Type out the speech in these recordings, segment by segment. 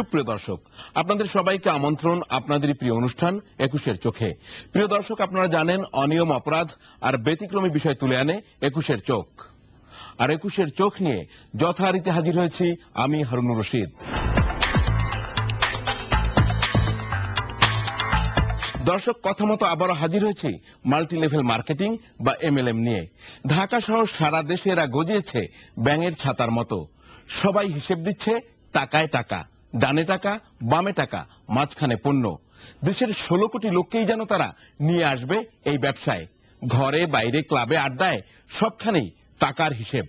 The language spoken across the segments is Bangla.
সুপ্রিয় দর্শক, আপনাদের সবাইকে আমন্ত্রণ আপনাদের প্রিয় অনুষ্ঠান ২১-এর চোখে। প্রিয় দর্শক, আপনারা জানেন অনিয়ম, অপরাধ আর ব্যতিক্রমী বিষয় তুলে আনে ২১-এর চোখ। আর ২১-এর চোখ নিয়ে যথারীতি হাজির হয়েছি আমি হারুনুর রশিদ। দর্শক, কথা মতো আবারও হাজির হয়েছি মাল্টি লেভেল মার্কেটিং বা MLM নিয়ে। ঢাকা সহ সারা দেশে এরা গজিয়েছে ব্যাঙের ছাতার মতো। সবাই হিসেব দিচ্ছে টাকায় টাকা, ডানে টাকা, বামে টাকা, মাঝখানে পণ্য। দেশের ১৬ কোটি লোককেই যেন তারা নিয়ে আসবে এই ব্যবসায়। ঘরে বাইরে, ক্লাবে, আড্ডায় সবখানেই টাকার হিসেব।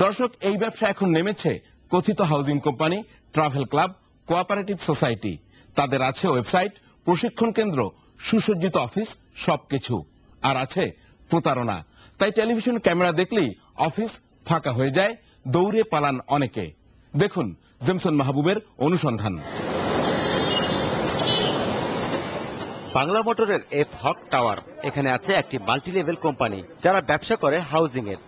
দর্শক, এই ব্যবসা এখন নেমেছে কথিত housing company, travel club, cooperative society. তাদের আছে ওয়েবসাইট, প্রশিক্ষণ কেন্দ্র, সুসজ্জিত অফিস, সবকিছু। আর আছে প্রতারণা। তাই টেলিভিশন ক্যামেরা দেখলেই অফিস ফাঁকা হয়ে যায়, দৌড়ে পালান অনেকে। দেখুন জেমসন মাহবুবের অনুসন্ধান। বাংলা মোটরের এফ হক টাওয়ার, এখানে আছে একটি মাল্টি লেভেল কোম্পানি যারা ব্যবসা করে হাউজিং এর।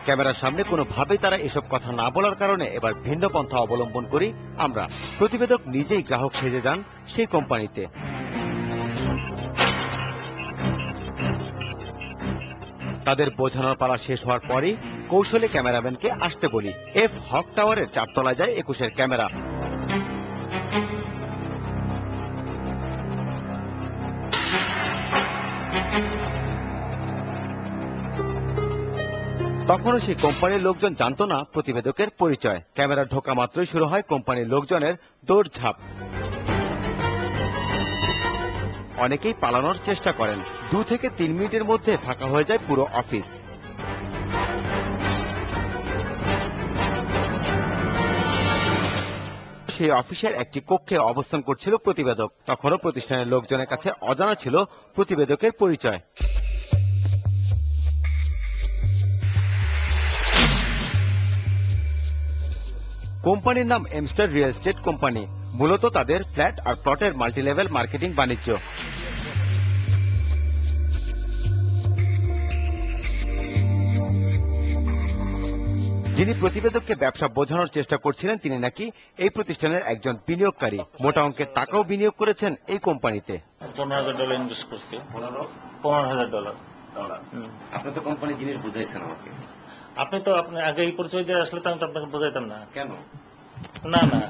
ক্যামেরার সামনে কোনোভাবেই তারা এসব কথা না বলার কারণে এবার ভিন্ন পন্থা অবলম্বন করি আমরা। প্রতিবেদক নিজেই গ্রাহক সেজে যান সেই কোম্পানিতে। তাদের বোঝানোর পালা শেষ হওয়ার পরই কৌশলে ক্যামেরাম্যানকে আসতে বলি। এফ হক টাওয়ারের ৪ তলায় যায় ২১-এর ক্যামেরা। তখনও সেই কোম্পানির লোকজন জানতো না প্রতিবেদকের পরিচয়। ক্যামেরা ঢোকা মাত্রই শুরু হয় কোম্পানির লোকজনের দৌড়ঝাঁপ। অনেকেই পালানোর চেষ্টা করেন। ২ থেকে ৩ মিনিটের মধ্যে ফাঁকা হয়ে যায় পুরো অফিস। সেই অফিসের একটি কক্ষে অবস্থান করছিল প্রতিবেদক। তখনও প্রতিষ্ঠানের লোকজনের কাছে অজানা ছিল প্রতিবেদকের পরিচয়। কোম্পানির নাম এমস্টার রিয়েল এস্টেট কোম্পানি। মূলত তাদের ফ্ল্যাট আর প্লটের মাল্টিলেভেল মার্কেটিং বাণিজ্য। যিনি প্রতিবেদককে ব্যবসা বোঝানোর চেষ্টা করছিলেন তিনি নাকি এই প্রতিষ্ঠানের একজন বিনিয়োগকারী। মোটা অঙ্কের টাকাও বিনিয়োগ করেছেন এই কোম্পানিতে। $১৫,০০০ ইনভেস্ট করছি। $১৫,০০০। আপনি তো কোম্পানি জিনিস বুঝাইছেন আমাকে। আপনি তো আপনি আগে এই পরিচয় দিয়ে আসলে তো আমি তো আপনাকে বোঝাইতাম না। কেন? না না,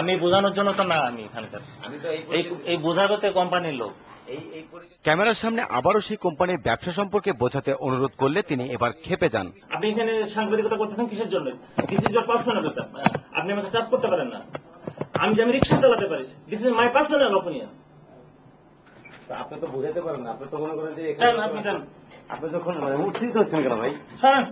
আমি বোঝানোর জন্য তো না, আমি এখানকার এই বোঝাবে কোম্পানির লোক। ক্যামেরার সামনে আবারও সেই কোম্পানির ব্যবসা সম্পর্কে বোঝাতে অনুরোধ করলে তিনি এবার ক্ষেপে যান। আপনি এখানে সাংবাদিকতা করতেছেন কিসের জন্য? দিস ইজ ইওর পার্সোনাল ব্যাপার। আপনি আমাকে চার্জ করতে পারেন না। আমি রিক্সা চালাতে পারি। This is my personal opinion. আপনি তো বুঝাতে পারেন না। আপনি তো মনে করেন যে আপনি যখন উঠতেই হচ্ছেন কেন ভাই? হ্যাঁ,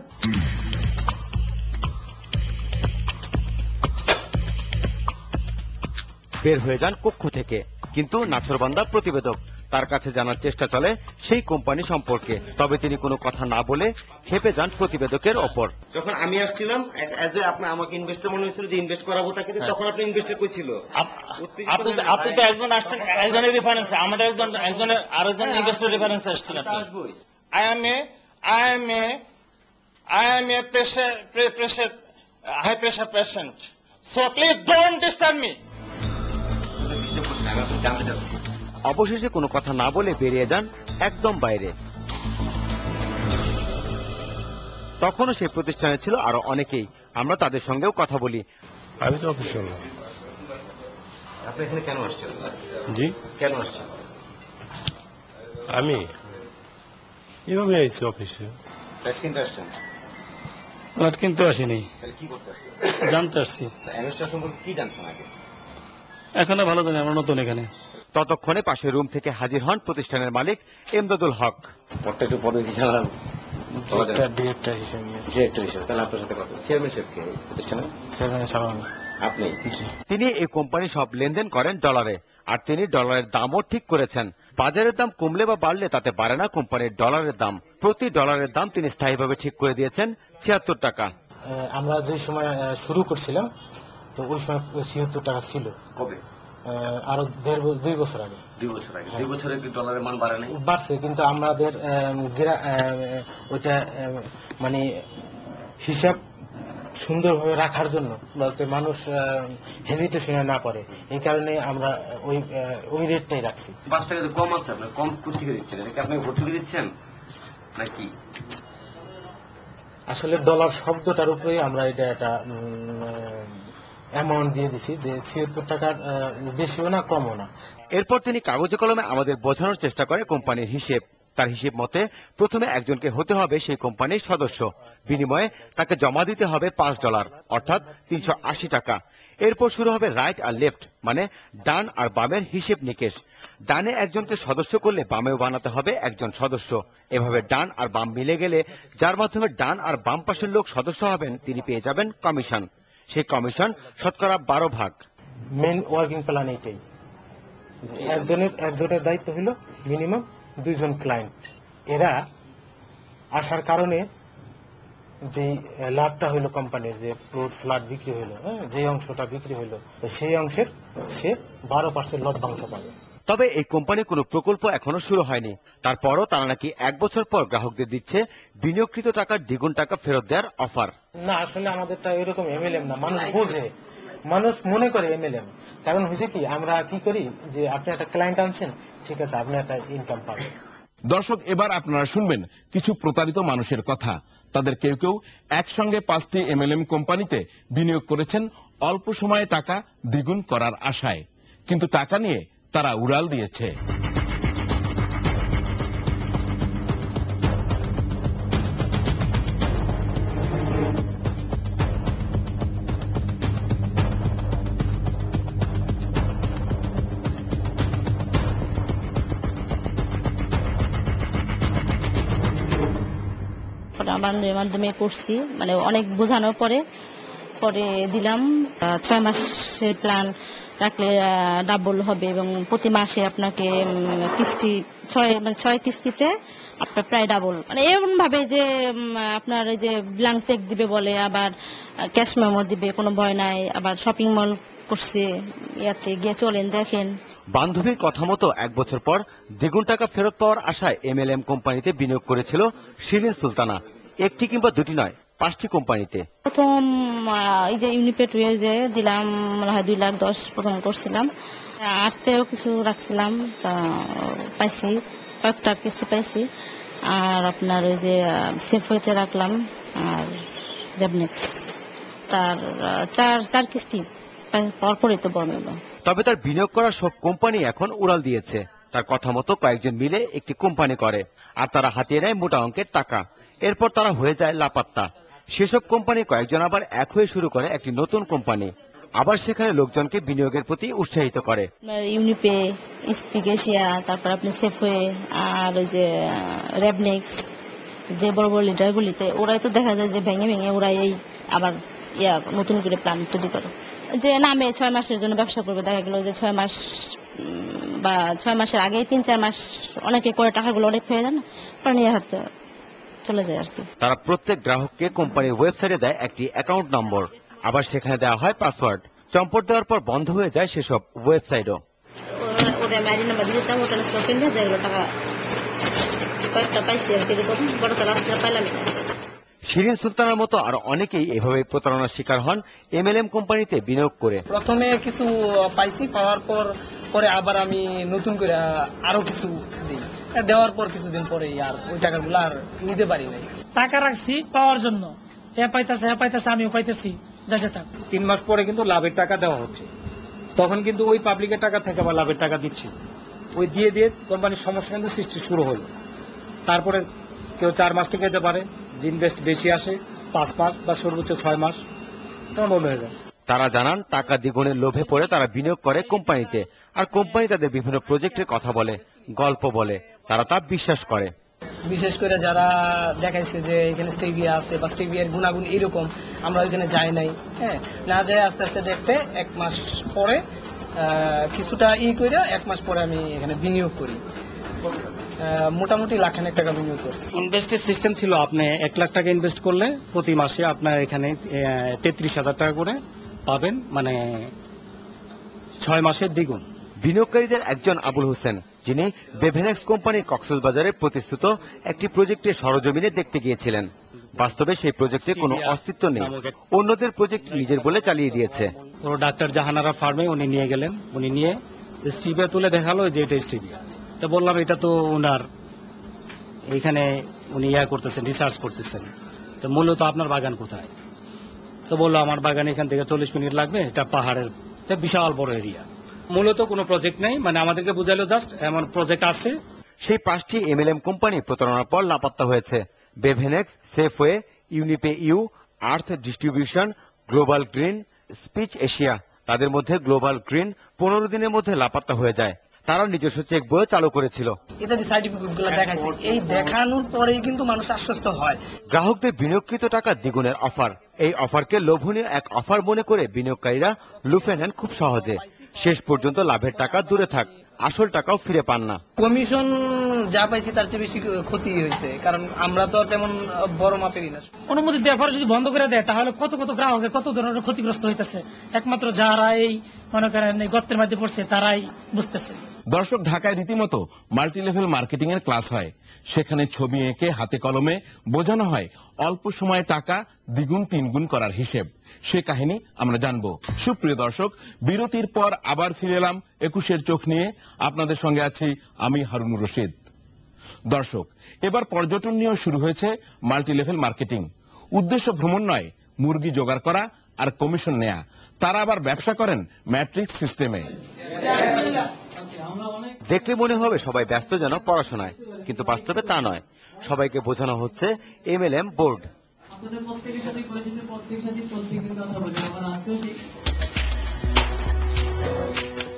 বের হয়ে যান কক্ষ থেকে। কিন্তু নাছরবান্দা প্রতিবেদক, তার কাছে জানার চেষ্টা চলে সেই কোম্পানি সম্পর্কে। তবে তিনি কোনো কথা না বলে ক্ষেপে যান প্রতিবেদকের ওপর। যখন আমি আসছিলাম আপনি আমাকে ইনভেস্টর মনে হয়েছিল যে ইনভেস্ট করাবো তাকে, তখন আপনি ইনভেস্টর কইছিল। আপনি তো একজন আসছেন, একজনের রেফারেন্স, আমাদের একজনের আরেকজন ইনভেস্টর রেফারেন্স আসছিলেন। I am a high pressure patient. So please don't disturb me. অবশেষে কোনো কথা না বলে বেরিয়ে যান একদম বাইরে। তখনও সেই প্রতিষ্ঠানে ছিল আরো অনেকেই। আমরা তাদের সঙ্গেও কথা বলি। আমি তো অফিসিয়াল না। আপনি এখানে কেন আসছেন? জি, কেন আসছেন? আমি এভাবে আইছি অফিসে। কিনতে আসছেন? কিন্তু আসিনি, কি করতে আসছেন? জানতে আসছি। ইনভেস্টর সম্পর্কে কি জানছেন আগে? এখনো ভালো জানি, আমরা নতুন এখানে। ততক্ষণে পাশের রুম থেকে হাজির হন প্রতিষ্ঠানের মালিক এমদাদুল হক। পদটা একটু পদবি জানালাম। ডিরেক্টর হিসেবে ডিরেক্টর হিসেবে। তাহলে আপনার সাথে কথা। চেয়ারম্যান সাহেব কে প্রতিষ্ঠানে? আপনি? তিনি এই কোম্পানি সব লেনদেন করেন ডলারে, আর তিনি ডলারের দামও ঠিক করেছেন। বাজারের দাম কমলে বা বাড়লে তাতে বাড়ে না কোম্পানির ডলারের দাম। প্রতি ডলারের দাম তিনি স্থায়ীভাবে ঠিক করে দিয়েছেন ৭৬ টাকা। আমরা যে সময় শুরু করছিলাম তো ওই সময় ৭৬ টাকা ছিল। কবে? আরো ২ বছর আগে। 2 বছর আগে 2 বছরে কি ডলারের মান বাড়ে নাই? বাড়ছে, কিন্তু আমাদের ওইটা মানে হিসাব সুন্দরভাবে রাখার জন্য, যাতে মানুষ হেজিটেশনে না করে, এই কারণে আমরা ওই রেটটাই রাখছি। 5 টাকা তো কম আছে, আপনার কম কোথেকে দিচ্ছেন? এটা কি আপনি ভোট থেকে দিচ্ছেন নাকি? আসলে ডলার শব্দটার উপরে আমরা এটা একটা অ্যামাউন্ট দিয়ে দিছি, যে 76 টাকার বেশিও না কমও না। এরপর তিনি কাগজে কলমে আমাদের বোঝানোর চেষ্টা করে কোম্পানির হিসেব। তার হিসেব মতে প্রথমে একজনকে হতে হবে সেই কোম্পানির সদস্য, বিনিময়ে তাকে জমা দিতে হবে $5, অর্থাৎ 380 টাকা। এরপর শুরু হবে রাইট আর লেফট, মানে ডান আর বামের হিসেব নিকেশ। ডানে একজনকে সদস্য করলে বামেও বানাতে হবে একজন সদস্য। এভাবে ডান আর বাম মিলে গেলে যার মাধ্যমে ডান আর বাম পাশের লোক সদস্য হবেন তিনি পেয়ে যাবেন কমিশন। সেই কমিশন শতকরা 12 ভাগ। মেন ওয়ার্কিং প্ল্যান এইটাই, যে একজনের দায়িত্ব হলো মিনিমাম 2 জন ক্লায়েন্ট। এরা আসার কারণে যে লাভটা হইলো কোম্পানির, যে প্লট ফ্ল্যাট বিক্রি হইলো, যে অংশটা বিক্রি হইলো, তো সেই অংশের সে 12% লভ্যাংশ পাবে। তবে এই কোম্পানির কোনো প্রকল্প এখনো শুরু হয়নি। তারপরও তারা নাকি 1 বছর পর গ্রাহকদের দিচ্ছে বিনিয়োগকৃত টাকার দ্বিগুণ টাকা ফেরত দেওয়ার অফার। না, আসলে আমাদেরটা এরকম এমএলএম না, মানুষ বোঝে, মানুষ মনে করে এমএলএম। কারণ হয়েছে কি, আমরা কি করি, যে আপনি একটা ক্লায়েন্ট আনছেন, ঠিক আছে, আপনি একটা ইনকাম পাবেন। দর্শক, এবার আপনারা শুনবেন কিছু প্রতারিত মানুষের কথা। তাদের কেউ কেউ একসঙ্গে 5টি এমএলএম কোম্পানিতে বিনিয়োগ করেছেন অল্প সময়ে টাকা দ্বিগুণ করার আশায়, কিন্তু টাকা নিয়ে তারা উড়াল দিয়েছে। বান্ধবের মাধ্যমে করছি, মানে অনেক বোঝানোর পরে দিলাম। 6 মাসের প্ল্যান রাখলে ডাবল হবে, এবং প্রতি মাসে আপনাকে কিস্তি 6 কিস্তিতে আপনার প্রায় ডাবল, মানে এরকম ভাবে যে আপনার এই যে ব্ল্যাঙ্ক চেক দিবে বলে, আবার ক্যাশ মেমো দিবে, কোনো ভয় নাই। আবার শপিং মল করছে, ইয়াতে গিয়ে চলেন দেখেন। বান্ধবীর কথা মতো 1 বছর পর দ্বিগুণ টাকা ফেরত পাওয়ার আশায় এমএলএম কোম্পানিতে বিনিয়োগ করেছিল শিরিন সুলতানা। একটি কিংবা দুটি নয়, 5টি কোম্পানিতে। প্রথম এই যে ইউনিপেট ওয়েজে দিলাম, মনে হয় 2,10,000 প্রথম করছিলাম। আর্টেও কিছু রাখছিলাম, তা পাইছি, কয়েকটা কিস্তি পাইছি। আর আপনার ওই যে সেফ হইতে রাখলাম, আর রেবনেক্স তার 4 কিস্তি পরপরই তো বড় হলো। তবে তার বিনিয়োগ করা সব কোম্পানি এখন উড়াল দিয়েছে। তার কথা মতো কয়েকজন মিলে একটি কোম্পানি করে, আর তারা হাতিয়ে নেয় মোটা অঙ্কের টাকা। এরপর তারা হয়ে যায় লাপাত্তা। সেসব কোম্পানি কয়েকজন আবার এক হয়ে শুরু করে একটি নতুন কোম্পানি, আবার সেখানে লোকজনকে বিনিয়োগের প্রতি উৎসাহিত করে। ইউনিপে, স্পিক এশিয়া, তারপর আপনি সেফওয়ে, আর ওই যে রেবনেক্স, যে বড় বড় লিডারগুলিতে, ওরাই তো দেখা যায় যে ভেঙে ভেঙে ওরাই এই আবার নতুন করে প্ল্যান তৈরি করে, যে নামে 6 মাসের জন্য ব্যবসা করবে। দেখা গেল যে 6 মাস বা 6 মাসের আগেই 3-4 মাস অনেকে করে টাকাগুলো অনেক হয়ে যায় না, পরে নিয়ে হাতে চলে যায় আর কি। তারা প্রত্যেক গ্রাহককে কোম্পানির ওয়েবসাইটে দেয় একটি অ্যাকাউন্ট নম্বর, আবার সেখানে দেওয়া হয় পাসওয়ার্ড। চম্পট দেওয়ার পর বন্ধ হয়ে যায় সেসব ওয়েবসাইটও। ওরা ম্যারি নাম্বার দিতাম, ওটা স্টকে নিয়ে যেগুলো টাকা কয়েকটা পাইছি আর কি, বড় তো লাস্টটা পাইলাম। শিরিন সুলতানার মতো আরো অনেকেই এভাবে প্রতারণার শিকার হন এমএলএম কোম্পানিতে বিনিয়োগ করে। প্রথমে কিছু পাইছি, পাওয়ার পরে আবার আমি নতুন করে আরো কিছু দিই, দেওয়ার পর কিছুদিন পরে আর ওই টাকাগুলো আর নিতে পারি নাই। টাকা রাখছি পাওয়ার জন্য, এ পাইতেছে আমিও পাইতেছি, যাতে থাক। 3 মাস পরে কিন্তু লাভের টাকা দেওয়া হচ্ছে, তখন কিন্তু ওই পাবলিকের টাকা থেকে আবার লাভের টাকা দিচ্ছি। ওই দিয়ে কোম্পানির সমস্যা কিন্তু সৃষ্টি শুরু হলো। তারপরে কেউ 4 মাস থেকে যেতে পারে, যে ইনভেস্ট বেশি আসে 5 মাস বা সর্বোচ্চ 6 মাস, তখন বন্ধ হয়ে যায়। তারা জানান টাকা দ্বিগুণের লোভে পড়ে তারা বিনিয়োগ করে কোম্পানিতে, আর কোম্পানি তাদের বিভিন্ন প্রজেক্টের কথা বলে, গল্প বলে, তারা তা বিশ্বাস করে। বিশেষ করে যারা দেখাইছে যে এখানে স্টেভিয়া আছে বা স্টেভিয়ার গুণাগুণ এরকম, আমরা ওইখানে যাই নাই, না যায় আস্তে আস্তে দেখতে 1 মাস পরে কিছুটা করে 1 মাস পরে আমি এখানে বিনিয়োগ করি। মোটামুটি লাখানেক টাকা বিনিয়োগ করছি। ইনভেস্টের সিস্টেম ছিল, আপনি 1 লাখ টাকা ইনভেস্ট করলে প্রতি মাসে আপনার এখানে 33,000 টাকা করে পাবেন, মানে 6 মাসের দ্বিগুণ। বিনিয়োগকারীদের একজন আবুল হোসেন, যিনি বেভেনেক্স কোম্পানির কক্সবাজারে প্রতিষ্ঠিত একটি প্রজেক্টে সরজমিনে দেখতে গিয়েছিলেন। বাস্তবে সেই প্রজেক্টে কোনো অস্তিত্ব নেই, অন্যদের প্রজেক্ট নিজের বলে চালিয়ে দিয়েছে। তো ডাক্তার জাহানারা ফার্মে উনি নিয়ে গেলেন, উনি নিয়ে স্টিভিয়া তুলে দেখালো যে এটা স্টিভিয়া। তো বললাম এটা তো ওনার এইখানে উনি করতেছেন, রিসার্চ করতেছেন, তো মূলত আপনার বাগান কোথায়? তো বললো আমার বাগান এখান থেকে 40 মিনিট লাগবে, এটা পাহাড়ের বিশাল বড় এরিয়া। মূলত কোনো প্রজেক্ট নেই, মানে আমাদেরকে বুঝাইলো জাস্ট এমন প্রজেক্ট আছে। সেই 5টি এমএলএম কোম্পানি প্রতারণার পর লাপাত্তা হয়েছে। বেভেনেক্স, Safeway, Unipay U, Earth Distribution, Global Green, Speak Asia. তাদের মধ্যে গ্লোবাল গ্রিন 15 দিনের মধ্যে লাপাত্তা হয়ে যায়। তারা নিজস্ব চেক বইও চালু করেছিল। ইত্যাদি সার্টিফিকেট গুলো দেখাইছে, এই দেখানোর পরেই কিন্তু মানুষ আশ্বস্ত হয়। গ্রাহকদের বিনিয়োগকৃত টাকা দ্বিগুণের অফার, এই অফারকে লোভনীয় এক অফার মনে করে বিনিয়োগকারীরা লুফে নেন খুব সহজে। শেষ পর্যন্ত লাভের টাকা দূরে থাক, আসল টাকাও ফিরে পান না। কমিশন যা পাইছি তার চেয়ে বেশি ক্ষতি হয়েছে, কারণ আমরা তো তেমন বড় মাপেরই না। অনুমতি দেওয়ার পরে যদি বন্ধ করে দেয় তাহলে কত কত গ্রাহকের কত ধরনের ক্ষতিগ্রস্ত হইতেছে, একমাত্র যারা এই মনে করেন এই গর্তের মধ্যে পড়ছে তারাই বুঝতেছে। দর্শক, ঢাকায় রীতিমতো মাল্টি লেভেল মার্কেটিং এর ক্লাস হয়। সেখানে ছবি এঁকে হাতে কলমে বোঝানো হয় অল্প সময়ে টাকা দ্বিগুণ তিনগুণ করার হিসেব। সে কাহিনী আমরা জানবো। সুপ্রিয় দর্শক, বিরতির পর আবার ফিরে এলাম 21-এর চোখ নিয়ে। আপনাদের সঙ্গে আছি আমি হারুনুর রশিদ। দর্শক, এবার পর্যটন নিয়েও শুরু হয়েছে মাল্টি লেভেল মার্কেটিং। উদ্দেশ্য ভ্রমণ নয়, মুরগি জোগাড় করা আর কমিশন নেয়া। তারা আবার ব্যবসা করেন ম্যাট্রিক্স সিস্টেমে। দেখলে মনে হবে সবাই ব্যস্ত যেন পড়াশোনায়, কিন্তু বাস্তবে তা নয়। সবাইকে বোঝানো হচ্ছে এমএলএম বোর্ড।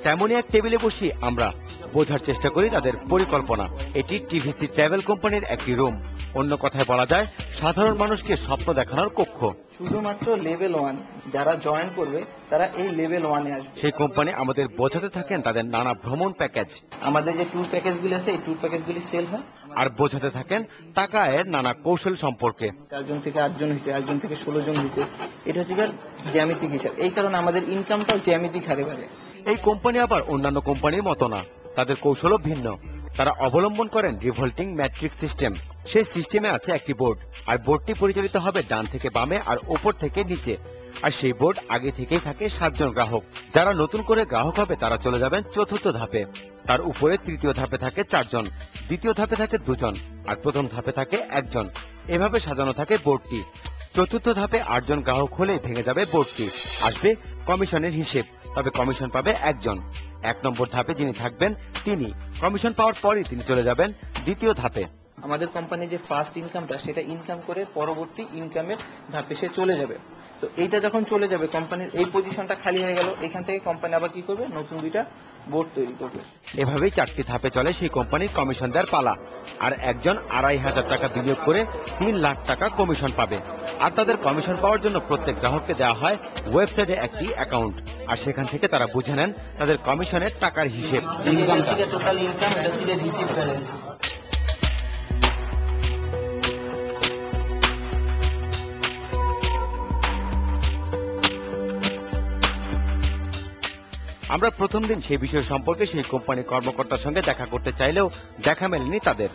তেমনই এক টেবিলে বসি আমরা, বোঝার চেষ্টা করি তাদের পরিকল্পনা। এটি টিভিসি ট্রাভেল কোম্পানির একটি রুম, অন্য কথায় বলা যায় সাধারণ মানুষকে স্বপ্ন দেখানোর কক্ষ। শুধুমাত্র লেভেল 1 যারা জয়েন করবে তারা এই লেভেল 1 এ আসবে। সেই কোম্পানি আমাদের বোঝাতে থাকেন তাদের নানা ভ্রমণ প্যাকেজ। আমাদের যে ট্যুর প্যাকেজগুলি আছে এই ট্যুর প্যাকেজগুলি সেল হয়, আর বোঝাতে থাকেন টাকা আয়ের নানা কৌশল সম্পর্কে। 4 জন থেকে 8 জন হয়েছে, 8 জন থেকে 16 জন হয়েছে। এটা হচ্ছে জ্যামিতিক হিসাব, এই কারণে আমাদের ইনকামটাও জ্যামিতিক হারে বাড়ে। এই কোম্পানি আবার অন্যান্য কোম্পানির মতো না, তাদের কৌশলও ভিন্ন। তারা অবলম্বন করেন রিভল্টিং ম্যাট্রিক্স সিস্টেম। সেই সিস্টেমে আছে একটি বোর্ড, আর বোর্ডটি পরিচালিত হবে ডান থেকে বামে আর ওপর থেকে নিচে। আর সেই বোর্ড আগে থেকেই থাকে 7 জন গ্রাহক। যারা নতুন করে গ্রাহক হবে তারা চলে যাবেন 4র্থ ধাপে। তার উপরে 3য় ধাপে থাকে 4 জন, 2য় ধাপে থাকে 2 জন, আর 1ম ধাপে থাকে 1 জন। এভাবে সাজানো থাকে বোর্ডটি। 4র্থ ধাপে 8 জন গ্রাহক হলেই ভেঙে যাবে বোর্ডটি, আসবে কমিশনের হিসেব। তবে কমিশন পাবে 1 জন। 1 নম্বর ধাপে যিনি থাকবেন তিনি কমিশন পাওয়ার পরই তিনি চলে যাবেন 2য় ধাপে। আমাদের কোম্পানি যে ফার্স্ট ইনকামটা সেটা ইনকাম করে পরবর্তী ইনকামের ধাপে সে চলে যাবে। তো এইটা যখন চলে যাবে, কোম্পানির এই পজিশনটা খালি হয়ে গেল, এখান থেকে কোম্পানি আবার কি করবে, নতুন 2টা বোর্ড তৈরি করবে। এভাবেই 4টি ধাপে চলে সেই কোম্পানির কমিশন দেওয়ার পালা। আর একজন 2,500 টাকা বিনিয়োগ করে 3 লাখ টাকা কমিশন পাবে। আর তাদের কমিশন পাওয়ার জন্য প্রত্যেক গ্রাহককে দেওয়া হয় ওয়েবসাইটে একটি অ্যাকাউন্ট, আর সেখান থেকে তারা বুঝে নেন তাদের কমিশনের টাকার হিসেব। টোটাল ইনকাম এটা ছিল রিসিভ ব্যালেন্স। আমরা প্রথম দিন সেই বিষয় সম্পর্কে সেই কোম্পানির কর্মকর্তার সঙ্গে দেখা করতে চাইলেও দেখা মেলেনি তাদের।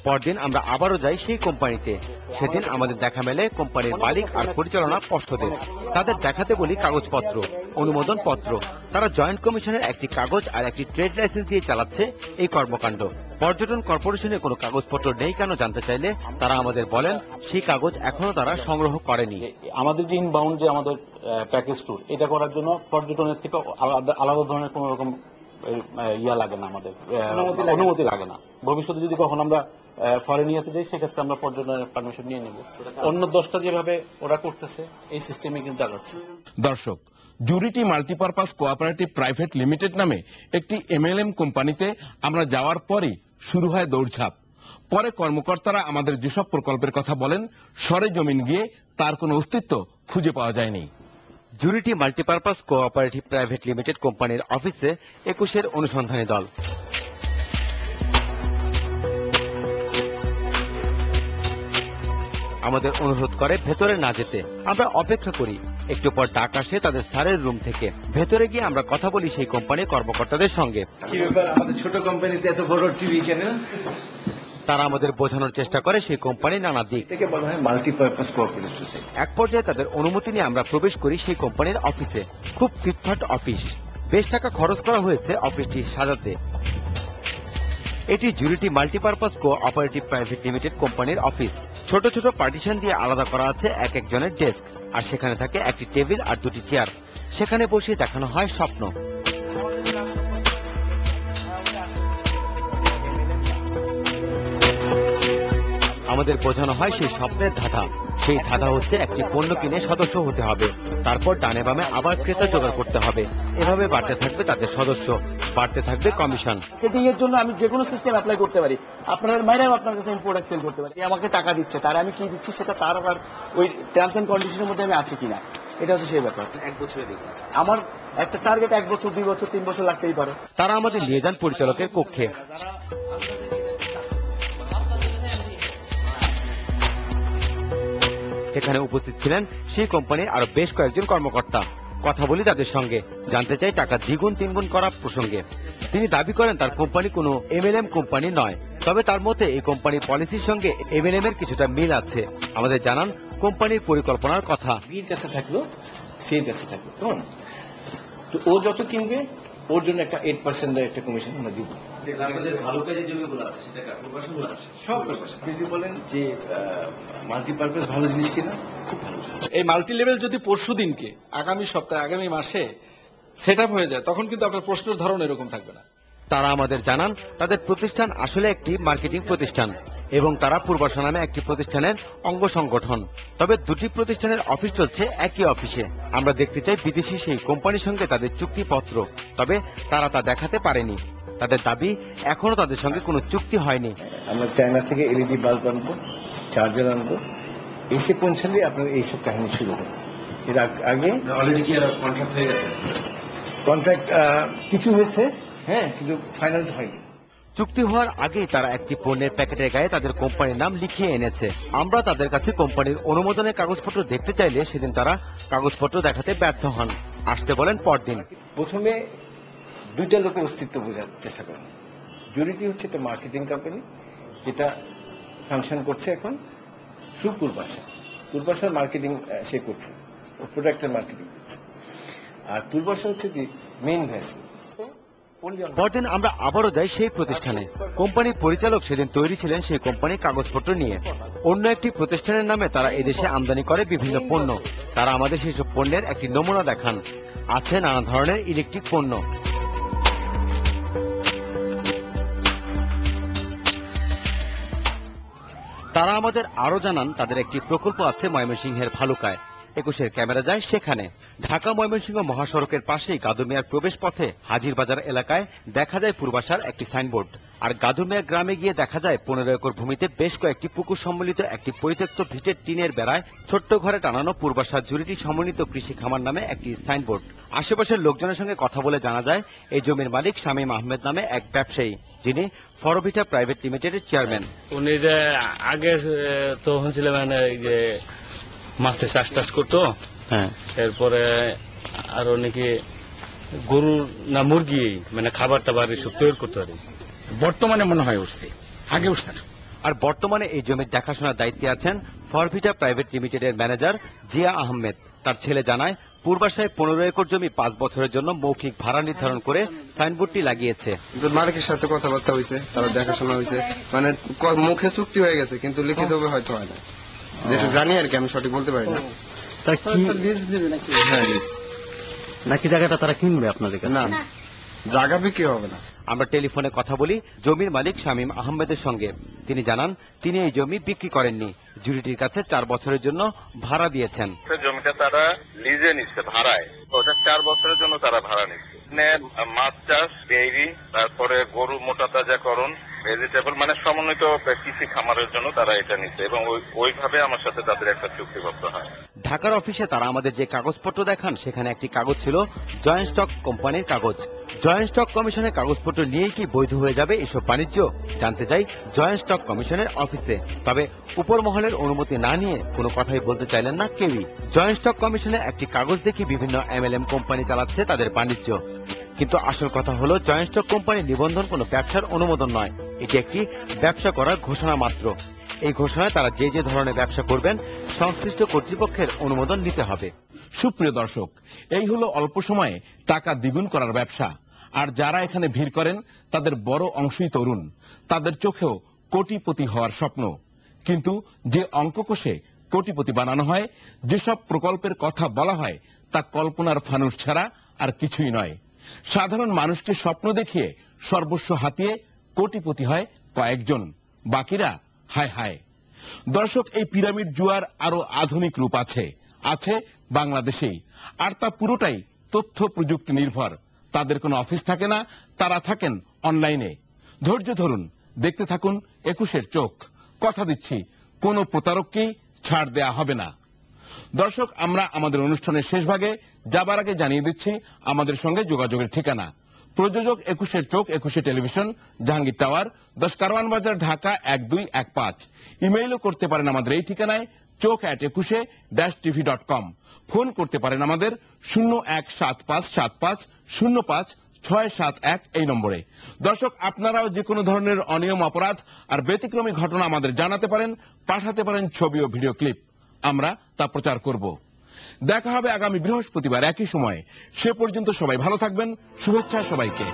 পরদিন আমরা আবারও যাই সেই কোম্পানিতে। সেদিন আমাদের দেখা মেলে কোম্পানির মালিক আর পরিচালনা পর্ষদের। তাদের দেখাতে বলি কাগজপত্র, অনুমোদন পত্র। তারা জয়েন্ট কমিশনের একটি কাগজ আর একটি ট্রেড লাইসেন্স দিয়ে চালাচ্ছে এই কর্মকাণ্ড। পর্যটন কর্পোরেশনে কোনো কাগজপত্র নেই কেন জানতে চাইলে তারা আমাদের বলেন সেই কাগজ এখনো তারা সংগ্রহ করেনি। আমাদের যে ইনবাউন্ড যে আমাদের প্যাকেজ ট্যুর, এটা করার জন্য পর্যটনের থেকে আলাদা ধরনের কোন রকম লাগে না, আমাদের অনুমতি লাগে না। ভবিষ্যতে যদি কখন আমরা ফরেন ইয়াতে যাই সেক্ষেত্রে আমরা পর্যটনের পারমিশন নিয়ে নেব। অন্য 10টা যেভাবে ওরা করতেছে এই সিস্টেমে কিন্তু আগাচ্ছে। দর্শক, জুরিটি মাল্টিপারপাস কোঅপারেটিভ প্রাইভেট লিমিটেড নামে একটি এমএলএম কোম্পানিতে আমরা যাওয়ার পরই শুরু হয় দৌড়ঝাঁপ। পরে কর্মকর্তারা আমাদের যেসব প্রকল্পের কথা বলেন, সরেজমিন গিয়ে তার কোনো অস্তিত্ব খুঁজে পাওয়া যায়নি। জুরিটি মাল্টিপারপাস কোঅপারেটিভ প্রাইভেট লিমিটেড কোম্পানির অফিসে 21-এর অনুসন্ধানী দল। আমাদের অনুরোধ করে ভেতরে না যেতে। আমরা অপেক্ষা করি। একটু পর ডাক আসে তাদের স্যারের রুম থেকে। ভেতরে গিয়ে আমরা কথা বলি সেই কোম্পানির কর্মকর্তাদের সঙ্গে। কি ব্যাপার, আমাদের ছোট কোম্পানিতে এত বড় টিভি চ্যানেল? তারা আমাদের বোঝানোর চেষ্টা করে সেই কোম্পানির নানা দিক। এটাকে বলা হয় মাল্টিপারপাস কোঅপারেটিভ সোসাইটি। এক পর্যায়ে তাদের অনুমতি নিয়ে আমরা প্রবেশ করি সেই কোম্পানির অফিসে। খুব ফিটফাট অফিস, বেশ টাকা খরচ করা হয়েছে অফিসটি সাজাতে। এটি জুরিটি মাল্টিপারপাস কোঅপারেটিভ প্রাইভেট লিমিটেড কোম্পানির অফিস। ছোট ছোট পার্টিশন দিয়ে আলাদা করা আছে এক একজনের ডেস্ক, আর সেখানে থাকে একটি টেবিল আর দুটি চেয়ার। সেখানে বসে দেখানো হয় স্বপ্ন। আমাদের বোঝানো হয় সেই স্বপ্নের ধাঁধা। সেই ধাঁধা হচ্ছে একটি পণ্য কিনে সদস্য হতে হবে, তারপর ডানে বামে আবার ক্রেতা জোগাড় করতে হবে। এভাবে বাড়তে থাকবে তাদের সদস্য, বাড়তে থাকবে কমিশন। মার্কেটিং এর জন্য আমি যে কোনো সিস্টেম অ্যাপ্লাই করতে পারি, আপনার মাইরাও আপনার কাছে আমি প্রোডাক্ট সেল করতে পারি। আমাকে টাকা দিচ্ছে, তার আমি কি দিচ্ছি সেটা তার আবার ওই টার্মস এন্ড কন্ডিশনের মধ্যে আমি আছি কিনা, এটা হচ্ছে সেই ব্যাপার। এক বছরে দেখি আমার একটা টার্গেট 1 বছর 2 বছর 3 বছর লাগতেই পারে। তারা আমাদের নিয়ে যান পরিচালকের কক্ষে। সেখানে উপস্থিত ছিলেন সেই কোম্পানির আরো বেশ কয়েকজন কর্মকর্তা। কথা বলি তাদের সঙ্গে, জানতে চাই টাকা দ্বিগুণ তিনগুণ করা প্রসঙ্গে। তিনি দাবি করেন তার কোম্পানি কোনো এমএলএম কোম্পানি নয়, তবে তার মতে এই কোম্পানির পলিসির সঙ্গে এমএলএম এর কিছুটা মিল আছে। আমাদের জানান কোম্পানির পরিকল্পনার কথা। বির কাছে থাকলো, সেই কাছে থাকলো, কেমন? তো ও যত কিনবে ওর জন্য একটা 8% একটা কমিশন আমরা দিব। আমাদের ভালো কাজে জমিগুলো আছে সেটা কার্পোরেশনগুলো আছে সব প্রশাসন যদি বলেন যে মাল্টিপারপাস ভালো জিনিস কিনা, খুব ভালো। এই মাল্টি লেভেল যদি পরশু দিনকে আগামী সপ্তাহে আগামী মাসে সেট আপ হয়ে যায়, তখন কিন্তু আপনার প্রশ্নের ধরন এরকম থাকবে না। তারা আমাদের জানান তাদের প্রতিষ্ঠান আসলে একটি মার্কেটিং প্রতিষ্ঠান এবং তারা পূর্বাশা নামে একটি প্রতিষ্ঠানের অঙ্গ সংগঠন। তবে দুটি প্রতিষ্ঠানের অফিস চলছে একই অফিসে। আমরা দেখতে চাই বিদেশি সেই কোম্পানির সঙ্গে তাদের চুক্তিপত্র, তবে তারা তা দেখাতে পারেনি। তাদের দাবি এখনো তাদের সঙ্গে কোনো চুক্তি হয়নি। আমরা চায়না থেকে এলইডি বাল্ব আনবো, চার্জার আনবো, এসে পৌঁছালে আপনার এইসব কাহিনী শুরু হবে। এর আগে অলরেডি কি কন্ট্রাক্ট হয়ে গেছে? কন্ট্রাক্ট কিছু হয়েছে, হ্যাঁ, কিন্তু ফাইনাল হয়নি। চুক্তি হওয়ার আগেই তারা একটি পণ্যের প্যাকেটের গায়ে তাদের কোম্পানির নাম লিখিয়ে এনেছে। আমরা তাদের কাছে কোম্পানির অনুমোদনের কাগজপত্র দেখতে চাইলে সেদিন তারা কাগজপত্র দেখাতে ব্যর্থ হন। আসতে বলেন পরদিন। প্রথমে দুইটা লোকের অস্তিত্ব বোঝার চেষ্টা করেন। জুরিটি হচ্ছে একটা মার্কেটিং কোম্পানি যেটা ফাংশন করছে এখন থ্রু পূর্বাশার মার্কেটিং সে করছে, ও প্রোডাক্টের মার্কেটিং করছে। আর পূর্বাশা হচ্ছে কি মেইন ভেসেল। পরদিন আমরা আবারও যাই সেই প্রতিষ্ঠানে। কোম্পানির পরিচালক সেদিন তৈরি ছিলেন সেই কোম্পানির কাগজপত্র নিয়ে। অন্য একটি প্রতিষ্ঠানের নামে তারা এদেশে আমদানি করে বিভিন্ন পণ্য। তারা আমাদের সেই সব পণ্যের একটি নমুনা দেখান। আছে নানা ধরনের ইলেকট্রিক পণ্য। তারা আমাদের আরো জানান তাদের একটি প্রকল্প আছে ময়মনসিংহের ভালুকায়। 21-এর ক্যামেরা যায় সেখানে। ঢাকা ময়মনসিংহ মহাসড়কের পাশেই গাদুমিয়ার প্রবেশ পথে হাজিরবাজার এলাকায় দেখা যায় পূর্বাশার একটি সাইনবোর্ড। আর গাদুমিয়া গ্রামে গিয়ে দেখা যায় 15 একর ভূমিতে বেশ কয়েকটি পুকুর সম্মিলিত একটি পরিত্যক্ত ভিটের টিনের বেড়ায় ছোট্ট ঘরে টানানো পূর্বাশার জুরিটি সমন্বিত কৃষি খামার নামে একটি সাইনবোর্ড। আশেপাশের লোকজনের সঙ্গে কথা বলে জানা যায় এই জমির মালিক শামীম আহমেদ নামে এক ব্যবসায়ী, যিনি ফরভিটা প্রাইভেট লিমিটেডের চেয়ারম্যান। উনি যে আগে তো হচ্ছিল মানে যে মাছের চাষ টাস করতো, হ্যাঁ, এরপরে আরো নাকি গরু না মুরগি মানে খাবার টাবার এসব তৈরি করতে পারে। বর্তমানে মনে হয় উঠছে, আগে উঠছে না। আর বর্তমানে এই জমির দেখাশোনার দায়িত্বে আছেন ফরভিটা প্রাইভেট লিমিটেডের ম্যানেজার জিয়া আহমেদ। তার ছেলে জানায় পূর্বাশায় 15 একর জমি 5 বছরের জন্য মৌখিক ভাড়া নির্ধারণ করে সাইনবোর্ডটি লাগিয়েছে। মালিকের সাথে কথাবার্তা হয়েছে, তারা দেখাশোনা হয়েছে, মানে মুখে চুক্তি হয়ে গেছে কিন্তু লিখিতভাবে হয়তো হয় না, যেটা জানি আর কি, আমি সঠিক বলতে পারি না। নাকি জায়গাটা তারা কিনবে আপনাদের কাছে? না, জায়গা বিক্রি হবে না। আমরা টেলিফোনে কথা বলি জমির মালিক শামীম আহমেদের সঙ্গে। তিনি জানান তিনি এই জমি বিক্রি করেননি, জুরিটির কাছে 4 বছরের জন্য ভাড়া দিয়েছেন। জমিটা তারা লিজে নিচ্ছে, ভাড়ায়। ওটা 4 বছরের জন্য তারা ভাড়া নিচ্ছে। মাছ চাষ, ডেইরি, তারপরে গরু মোটা তাজাকরণ, ভেজিটেবল, মানে সমন্বিত কৃষি খামারের জন্য তারা এটা নিচ্ছে এবং ওইভাবে আমার সাথে তাদের একটা চুক্তিবদ্ধ হয়। ঢাকার অফিসে তারা আমাদের যে কাগজপত্র দেখান সেখানে একটি কাগজ ছিল জয়েন্ট স্টক কোম্পানির কাগজ। জয়েন্ট স্টক কমিশনের কাগজপত্র নিয়েই কি বৈধ হয়ে যাবে এসব বাণিজ্য? জানতে চাই জয়েন্ট স্টক কমিশনের অফিসে। তবে উপর মহলের অনুমতি না নিয়ে কোনো কথাই বলতে চাইলেন না কেউই। জয়েন্ট স্টক কমিশনের একটি কাগজ দেখে বিভিন্ন এমএলএম কোম্পানি চালাচ্ছে তাদের বাণিজ্য। কিন্তু আসল কথা হলো জয়েন্ট স্টক কোম্পানির নিবন্ধন কোনো ব্যবসার অনুমোদন নয়, এটি একটি ব্যবসা করার ঘোষণা মাত্র। এই ঘোষণায় তারা যে যে ধরনের ব্যবসা করবেন সংশ্লিষ্ট কর্তৃপক্ষের অনুমোদন নিতে হবে। সুপ্রিয় দর্শক, এই হলো অল্প সময়ে টাকা দ্বিগুণ করার ব্যবসা। আর যারা এখানে ভিড় করেন তাদের বড় অংশই তরুণ, তাদের চোখেও কোটিপতি হওয়ার স্বপ্ন। কিন্তু যে অঙ্ক কষে কোটিপতি বানানো হয়, যেসব প্রকল্পের কথা বলা হয় তা কল্পনার ফানুস ছাড়া আর কিছুই নয়। সাধারণ মানুষকে স্বপ্ন দেখিয়ে সর্বস্ব হাতিয়ে কোটিপতি হয় কয়েকজন, বাকিরা হায় হায়। দর্শক, এই পিরামিড জুয়ার আরো আধুনিক রূপ আছে বাংলাদেশেই, আর তা পুরোটাই তথ্য প্রযুক্তি নির্ভর। তাদের কোনো অফিস থাকে না, তারা থাকেন অনলাইনে। ধৈর্য ধরুন, দেখতে থাকুন 21-এর চোখ। কথা দিচ্ছি কোনো প্রতারককেই ছাড় দেয়া হবে না। দর্শক, আমরা আমাদের অনুষ্ঠানের শেষ ভাগে যাবার আগে জানিয়ে দিচ্ছি আমাদের সঙ্গে যোগাযোগের ঠিকানা। প্রযোজক 21-এর চোখ, 21 টেলিভিশন, জাহাঙ্গীর টাওয়ার, 10 কারওয়ান বাজার, ঢাকা 1215। ইমেইলও করতে পারেন আমাদের এই ঠিকানায় chok@21e-tv.com। ফোন করতে পারেন আমাদের 01757505 671 এই নম্বরে। দর্শক, আপনারাও যে কোনো ধরনের অনিয়ম, অপরাধ আর ব্যতিক্রমী ঘটনা আমাদের জানাতে পারেন, পাঠাতে পারেন ছবি ও ভিডিও ক্লিপ, আমরা তা প্রচার করব। দেখা হবে আগামী বৃহস্পতিবার একই সময়ে। সে পর্যন্ত সবাই ভালো থাকবেন। শুভেচ্ছা সবাইকে।